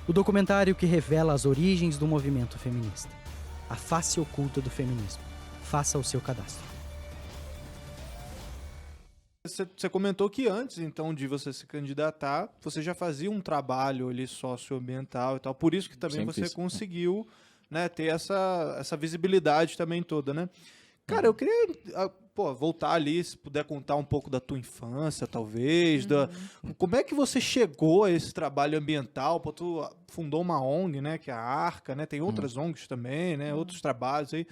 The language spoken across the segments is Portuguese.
O documentário que revela as origens do movimento feminista. A face oculta do feminismo. Faça o seu cadastro. Você comentou que antes, então, de você se candidatar, você já fazia um trabalho ali socioambiental e tal. Por isso que também Sempre você fiz. conseguiu, né, ter essa visibilidade também toda, né? Cara, eu queria voltar ali, se puder contar um pouco da tua infância, talvez. Como é que você chegou a esse trabalho ambiental? Pô, tu fundou uma ONG, né, que é a Arca, né? Tem outras ONGs também, né? Outros trabalhos aí.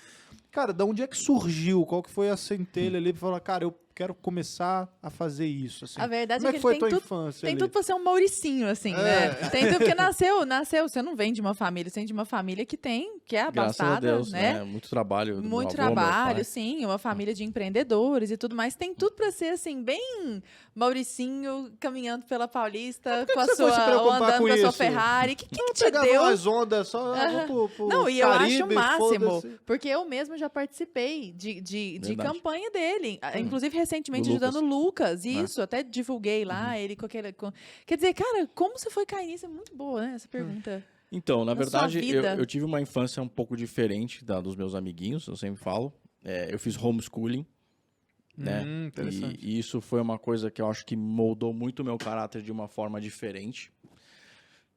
Cara, da onde é que surgiu? Qual que foi a centelha ali pra falar, cara, eu quero começar a fazer isso, assim? A verdade Como é que foi a tua tem infância tem ali? tudo pra ser um Mauricinho, assim, né? Tem tudo, porque nasceu, você não vem de uma família, você vem de uma família que é Graças a abastada, Deus, né? Muito trabalho do meu Muito avô, meu trabalho, pai. sim, uma família de empreendedores e tudo mais. Tem tudo pra ser, assim, bem Mauricinho, caminhando pela Paulista, com a você foi se sua, ou preocupar andando com com a sua isso? Ferrari. O que te Pegava deu? umas ondas só, vou pro Não, e eu Caribe, acho o máximo, foda-se. porque eu mesmo já participei de Verdade. campanha dele. Inclusive, recentemente, Do ajudando o Lucas. Né? Isso, até divulguei lá, ele com aquele... Quer dizer, cara, como você foi cair nisso? É muito boa, né, essa pergunta. Então, na Na verdade, sua vida. eu tive uma infância um pouco diferente dos meus amiguinhos, eu sempre falo. Eu fiz homeschooling, né? Interessante. E isso foi uma coisa que eu acho que moldou muito o meu caráter de uma forma diferente.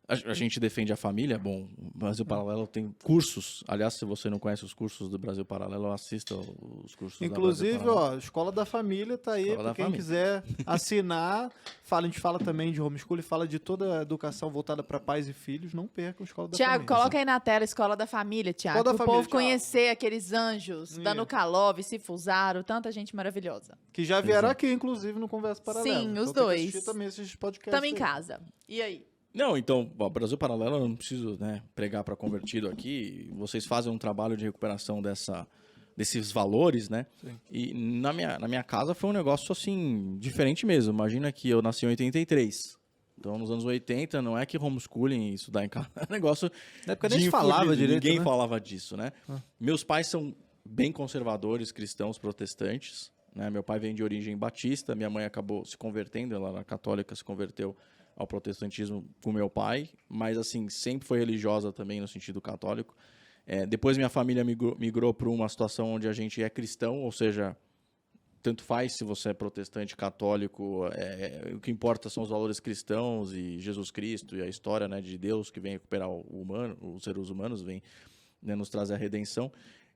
A gente defende a família, bom, o Brasil Paralelo tem cursos. Aliás, se você não conhece os cursos do Brasil Paralelo, assista os cursos Inclusive, da Brasil Paralelo. ó, Escola da Família tá aí, Escola pra da quem Família. quiser assinar. A gente fala também de homeschooling, fala de toda a educação voltada para pais e filhos. Não percam a Escola da Tiago, Família. coloca aí na tela a Escola da Família, Tiago. Escola da O Família, povo Thiago. conhecer aqueles anjos, Isso. Dano Calov, Cifuzaro, tanta gente maravilhosa. Que já vieram aqui, inclusive, no Conversa Paralela. Sim, Então os tem que dois. assistir também esses podcasts. Estamos em aí. casa. E aí? Não, então, o Brasil Paralelo, eu não preciso, né, pregar para convertido aqui. Vocês fazem um trabalho de recuperação desses valores, né? Sim. E na minha casa foi um negócio, assim, diferente mesmo. Imagina que eu nasci em 83. Então, nos anos 80, não é que homeschooling, estudar em casa, é um negócio... Na época nem de se falava infundido, direito, Ninguém né? falava disso, né? Meus pais são bem conservadores, cristãos, protestantes, né? Meu pai vem de origem batista, minha mãe acabou se convertendo, ela era católica, se converteu ao protestantismo com meu pai, mas assim, sempre foi religiosa também no sentido católico. Depois minha família migrou para uma situação onde a gente é cristão, ou seja, tanto faz se você é protestante, católico, o que importa são os valores cristãos e Jesus Cristo e a história, né, de Deus que vem recuperar os seres humanos, vem, né, nos trazer a redenção.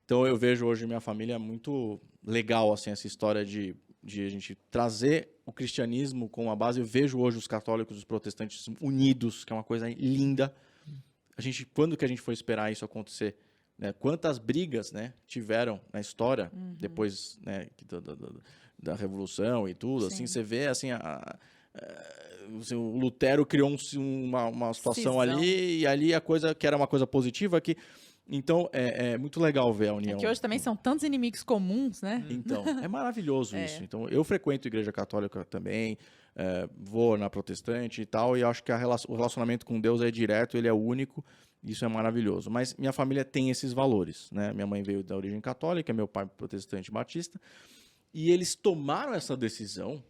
Então eu vejo hoje minha família muito legal, assim, essa história de a gente trazer o cristianismo com a base. Eu vejo hoje os católicos e os protestantes unidos, que é uma coisa linda. Quando que a gente foi esperar isso acontecer? Né? Quantas brigas, né, tiveram na história, depois, né, da Revolução e tudo. Assim, você vê assim, o Lutero criou uma situação Cisão. ali, e ali a coisa que era uma coisa positiva que... Então, é muito legal ver a união. É que hoje também são tantos inimigos comuns, né? Então, é maravilhoso isso. Então, eu frequento a igreja católica também, vou na protestante e tal, e acho que o relacionamento com Deus é direto, ele é único, isso é maravilhoso. Mas minha família tem esses valores, né? Minha mãe veio da origem católica, meu pai protestante batista, e eles tomaram essa decisão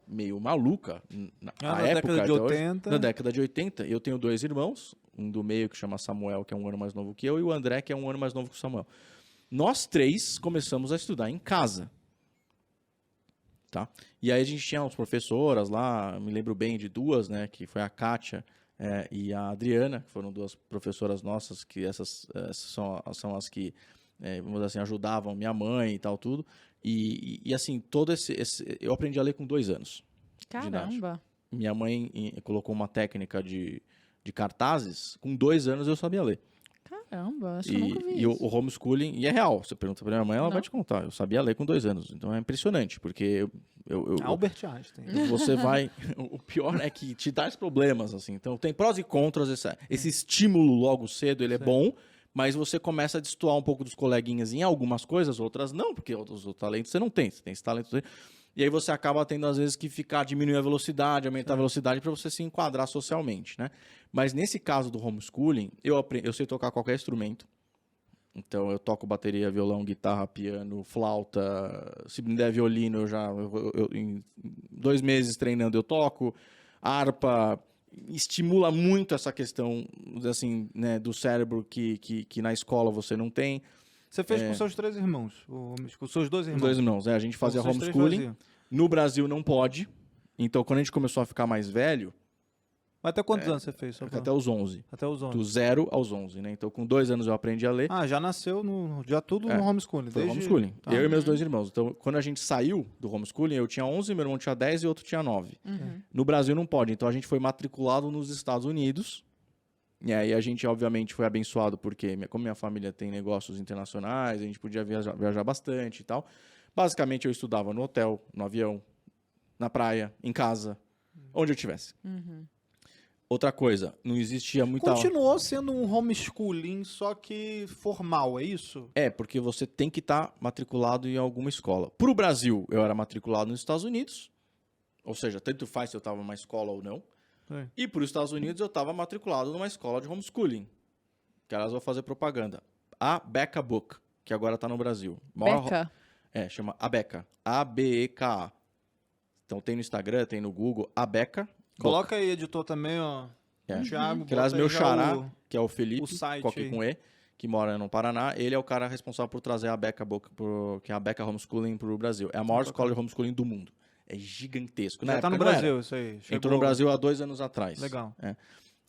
meio maluca na época década de hoje, 80. na década de 80. Eu tenho 2 irmãos, um do meio que chama Samuel, que é um ano mais novo que eu, e o André, que é um ano mais novo que o Samuel. Nós 3 começamos a estudar em casa. Tá? E aí a gente tinha umas professoras lá, me lembro bem de 2, né, que foi a Kátia e a Adriana, que foram 2 professoras nossas, que essas são as que, vamos dizer assim, ajudavam minha mãe e tal, tudo. E assim, todo eu aprendi a ler com 2 anos. de idade. Caramba. Minha mãe colocou uma técnica de cartazes, com 2 anos eu sabia ler. Caramba, acho que eu nunca vi E isso. o homeschooling, e é real, você pergunta pra minha mãe, ela Não. vai te contar. Eu sabia ler com 2 anos, então é impressionante, porque Albert Einstein. você vai... O pior é que te dá problemas, assim. Então tem prós e contras, esse estímulo logo cedo, ele é bom, mas você começa a destoar um pouco dos coleguinhas em algumas coisas, outras não, porque os talentos você não tem, você tem esse talento... E aí você acaba tendo, às vezes, que diminuir a velocidade, aumentar a velocidade para você se enquadrar socialmente, né? Mas nesse caso do homeschooling, eu sei tocar qualquer instrumento. Então eu toco bateria, violão, guitarra, piano, flauta. Se me der violino, em 2 meses treinando eu toco. Harpa. estimula muito essa questão, assim, né, do cérebro que na escola você não tem. Você fez com seus 3 irmãos, com seus 2 Os irmãos. 2 irmãos, a gente fazia Vocês 3 homeschooling. faziam. No Brasil não pode. Então, quando a gente começou a ficar mais velho, Mas até quantos anos você fez? Só pra- até os 11. Até os 11. Do 0 aos 11, né? Então, com 2 anos eu aprendi a ler. Ah, já nasceu já tudo no homeschooling. Foi desde... homeschooling. Tá. Eu e meus 2 irmãos. Então, quando a gente saiu do homeschooling, eu tinha 11, meu irmão tinha 10 e outro tinha 9. No Brasil não pode. Então, a gente foi matriculado nos Estados Unidos. E aí a gente, obviamente, foi abençoado porque, como minha família tem negócios internacionais, a gente podia viajar bastante e tal. Basicamente, eu estudava no hotel, no avião, na praia, em casa, onde eu estivesse. Outra coisa, não existia muita... Continuou sendo um homeschooling, só que formal, é isso? É, porque você tem que estar matriculado em alguma escola. Para o Brasil, eu era matriculado nos Estados Unidos, ou seja, tanto faz se eu estava numa escola ou não. Sim. E para os Estados Unidos, eu estava matriculado numa escola de homeschooling, que elas vão fazer propaganda. A Beca Book, que agora está no Brasil. Beca. Chama Abeca. A-B-E-K-A. Então tem no Instagram, tem no Google, Abeca. Coloca aí, editor, também, ó. É. Thiago, Que aliás, bota aí meu já xará, que é o Felipe, o site Coque aí. com E, que mora no Paraná, ele é o cara responsável por trazer a Beca Book, que é a Beca Homeschooling para o Brasil. É a maior escola de homeschooling do mundo. É gigantesco. Na Já tá no época não era. Brasil, isso aí. Entrou no Brasil há 2 anos atrás. Legal. É.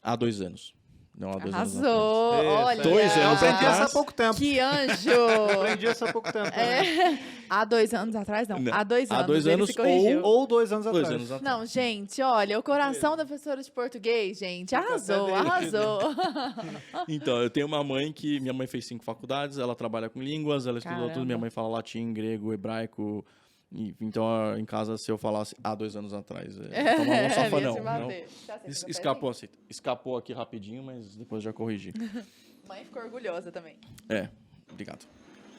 Há 2 anos. Não há 2 anos atrás. Arrasou! Isso, Olha! 2 Eu anos aprendi atrás. isso há pouco tempo. Que anjo! Aprendi isso há pouco tempo. também. É. Há 2 anos atrás, não. Não. Há 2 Há anos. 2 ele anos se corrigiu. Ou 2 anos 2 atrás. anos atrás. Não, gente, olha, o coração da professora de português, gente, arrasou, até arrasou. Então, eu tenho uma mãe que... Minha mãe fez 5 faculdades, ela trabalha com línguas, ela estudou Caramba. tudo. Minha mãe fala latim, grego, hebraico. Então, em casa, se eu falasse há 2 anos atrás... Então, não sofá, ia te não. bater. Tá certo, Es- cafezinho? Escapou, assim. Escapou aqui rapidinho, mas depois já corrigi. Mãe ficou orgulhosa também. É, obrigado.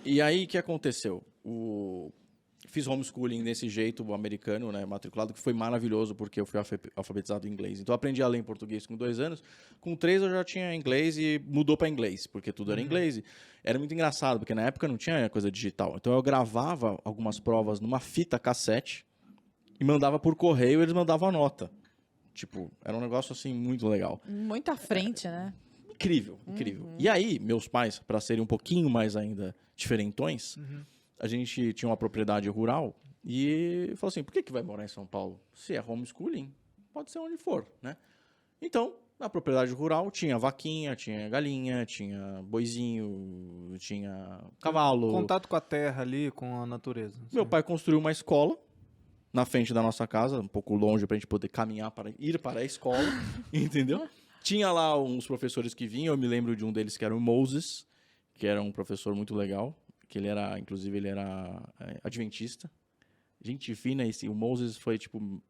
E aí, o que aconteceu? Fiz homeschooling desse jeito, americano, né, matriculado, que foi maravilhoso, porque eu fui alfabetizado em inglês. Então, eu aprendi a ler em português com 2 anos. Com 3, eu já tinha inglês e mudou para inglês, porque tudo era inglês. E era muito engraçado, porque na época não tinha coisa digital. Então, eu gravava algumas provas numa fita cassete e mandava por correio e eles mandavam a nota. Tipo, era um negócio, assim, muito legal. Muito à frente, né? Incrível, incrível. E aí, meus pais, para serem um pouquinho mais ainda diferentões, a gente tinha uma propriedade rural e falou assim, por que vai morar em São Paulo? Se é homeschooling, pode ser onde for, né? Então, na propriedade rural tinha vaquinha, tinha galinha, tinha boizinho, tinha cavalo. Contato com a terra ali, com a natureza. Meu pai construiu uma escola na frente da nossa casa, um pouco longe para a gente poder caminhar para ir para a escola, entendeu? Tinha lá uns professores que vinham, eu me lembro de um deles que era o Moses, que era um professor muito legal, que ele era, inclusive, ele era adventista. Gente fina, o Moses foi, tipo,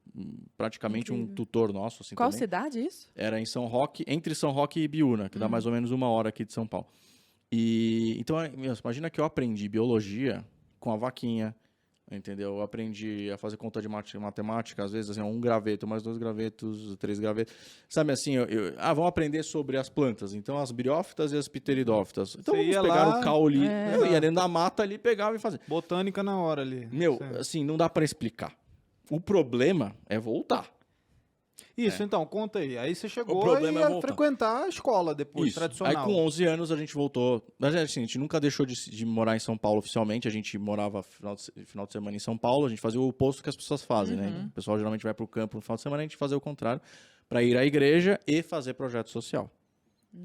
praticamente um tutor nosso, assim, Qual também. cidade isso? Era em São Roque, entre São Roque e Biúna, que dá mais ou menos 1 hora aqui de São Paulo. E, então, imagina que eu aprendi biologia com a vaquinha, entendeu? Eu aprendi a fazer conta de matemática, às vezes, assim, 1 graveto, mais 2 gravetos, 3 gravetos. Sabe assim, vamos aprender sobre as plantas. Então, as briófitas e as pteridófitas. Então, Você vamos ia pegar lá- o caule. É. Eu ia dentro da mata ali, pegava e fazia. Botânica na hora ali. Meu, Sim. assim, não dá pra explicar. O problema é voltar. Isso, então, conta aí. Aí você chegou problema e é ia voltar. frequentar a escola depois, Isso. tradicional. Aí com 11 anos a gente voltou. Mas assim, a gente nunca deixou de morar em São Paulo oficialmente. A gente morava final de semana em São Paulo. A gente fazia o oposto que as pessoas fazem, né? O pessoal geralmente vai pro campo no final de semana. A gente fazia o contrário para ir à igreja e fazer projeto social.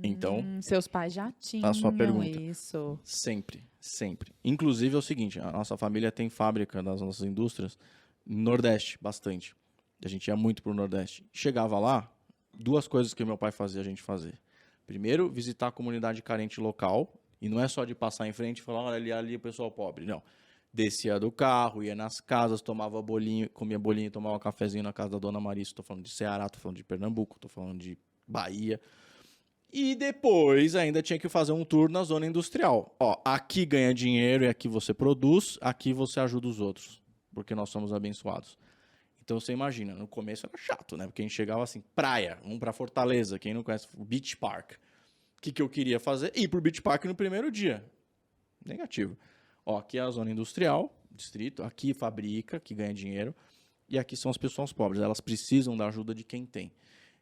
Então, Seus pais já tinham A sua pergunta. isso. sempre, sempre. Inclusive é o seguinte, a nossa família tem fábrica das nossas indústrias no Nordeste, bastante. A gente ia muito pro Nordeste. Chegava lá, 2 coisas que meu pai fazia a gente fazer. Primeiro, visitar a comunidade carente local. E não é só de passar em frente e falar, olha, ali o pessoal pobre. Não. Descia do carro, ia nas casas, tomava bolinho, comia bolinho e tomava cafezinho na casa da Dona Marisa. Estou falando de Ceará, estou falando de Pernambuco, estou falando de Bahia. E depois ainda tinha que fazer um tour na zona industrial. Ó, aqui ganha dinheiro e aqui você produz, aqui você ajuda os outros. Porque nós somos abençoados. Então você imagina, no começo era chato, né? Porque a gente chegava assim, praia, vamos pra Fortaleza, quem não conhece, o Beach Park. O que eu queria fazer? Ir pro Beach Park no primeiro dia. Negativo. Ó, aqui é a zona industrial, distrito, aqui fabrica, que ganha dinheiro, e aqui são as pessoas pobres, elas precisam da ajuda de quem tem.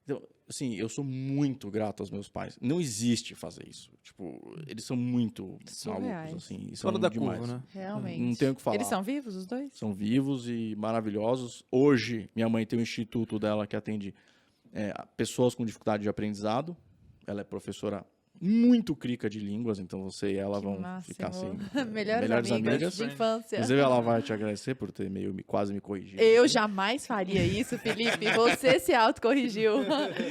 Então, assim, eu sou muito grato aos meus pais. Não existe fazer isso. Tipo, eles são muito Surreais. malucos, assim. e Fora são da demais. curva, né? Realmente. Não tenho o que falar. Eles são vivos, os dois? São vivos e maravilhosos. Hoje, minha mãe tem um instituto dela que atende pessoas com dificuldade de aprendizado. Ela é professora muito crica de línguas, então você e ela Que vão máximo. ficar assim, Melhores amigas de infância. Inclusive, ela vai te agradecer por ter quase me corrigido. Eu jamais faria isso, Felipe. Você se autocorrigiu.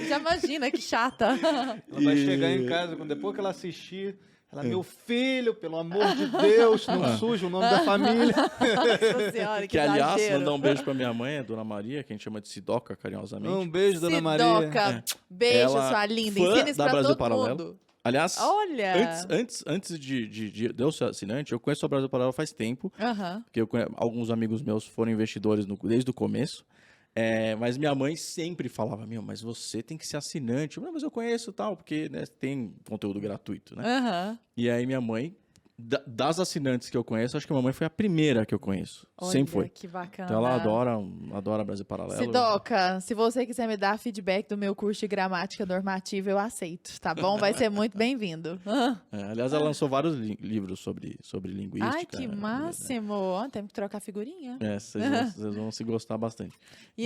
Já imagina, que chata. Ela vai chegar em casa, depois que ela assistir, ela, meu filho, pelo amor de Deus, não suje o nome da família. Nossa senhora, que Que, aliás, exagero. mandar um beijo pra minha mãe, a Dona Maria, que a gente chama de Sidoca, carinhosamente. Um beijo, Dona Maria. Sidoca, beijo, Ela, sua linda. fã Ensina isso da pra Brasil todo Paralelo. mundo. Aliás, Olha! antes de eu ser assinante, eu conheço a Brasil Paralelo faz tempo, Aham. porque alguns amigos meus foram investidores desde o começo. Mas minha mãe sempre falava, mas você tem que ser assinante. Mas eu conheço tal, porque né, tem conteúdo gratuito, né? Aham. E aí minha mãe, das assinantes que eu conheço, acho que a minha mãe foi a primeira que eu conheço. Sempre foi. Olha, que bacana. Então ela adora Brasil Paralelo. Sidoca, se você quiser me dar feedback do meu curso de gramática normativa, eu aceito, tá bom? Vai ser muito bem-vindo. Aliás, ela lançou vários livros sobre linguística. Ai, que máximo. Ó, temos que trocar figurinha. Vocês vão se gostar bastante.